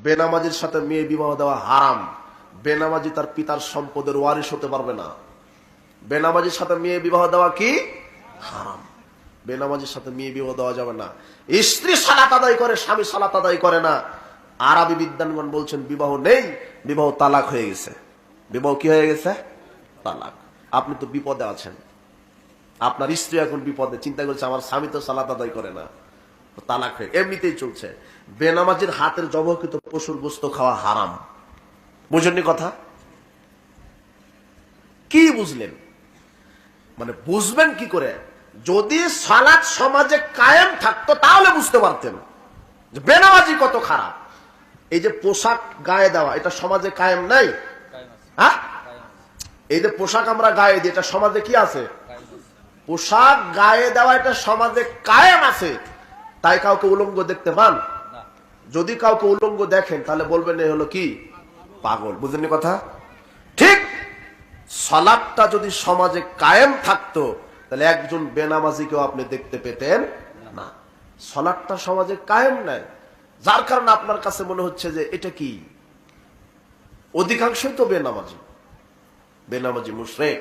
বেনামাজির সাথে মেয়ে বিবাহ দেওয়া হারাম। বেনামাজি তার পিতার সম্পদের ওয়ারিশ হতে পারবে না। বেনামাজির সাথে মেয়ে বিবাহ দেওয়া কি হারাম। বেনামাজির সাথে মেয়ে বিবাহ দেওয়া যাবে না। স্ত্রী সালাত আদায় করে, স্বামী সালাত আদায় করে না। আরবি বিদ্বানগণ বলছেন বিবাহ নেই, বিবাহ তালাক হয়ে গেছে। বিবাহ কি হয়ে গেছে? তালাক। আপনি তো বিপদে আছেন, আপনার স্ত্রী এখন বিপদে, চিন্তা করছে আমার স্বামী তো সালাত আদায় করে না, তালাক হয়ে এমনিতেই চলছে। বেনামাজির হাতের জবহকৃত পশুর গোস্ত খাওয়া হারাম। বুঝেননি কথা? কি বুঝলেন? মানে বুঝবেন কি করে? যদি সালাত সমাজে কায়েম থাকতো তাহলে বুঝতে পারতেন যে বেনামাজি কত খারাপ। এই যে পোশাক গায়ে দেওয়া, এটা সমাজে কায়েম নাই? হ্যাঁ, এই যে পোশাক আমরা গায়ে দিই, এটা সমাজে কি আছে? পোশাক গায়ে দেওয়া এটা সমাজে কায়েম আছে। তাই কাউকে উলঙ্গ দেখতে পান? যদি কাউকে উলঙ্গ দেখেন তাহলে বলবেন এই হলো কি? পাগল। বুঝলেন কথা? ঠিক সালাতটা যদি সমাজে কায়েম থাকতো তাহলে একজন বেনামাজিকেও আপনি দেখতে পেতেন না। সালাতটা সমাজে কায়েম নাই, যার কারণে আপনার কাছে মনে হচ্ছে যে এটা কি, অধিকাংশই তো বেনামাজি, বেনামাজি মুশরিক।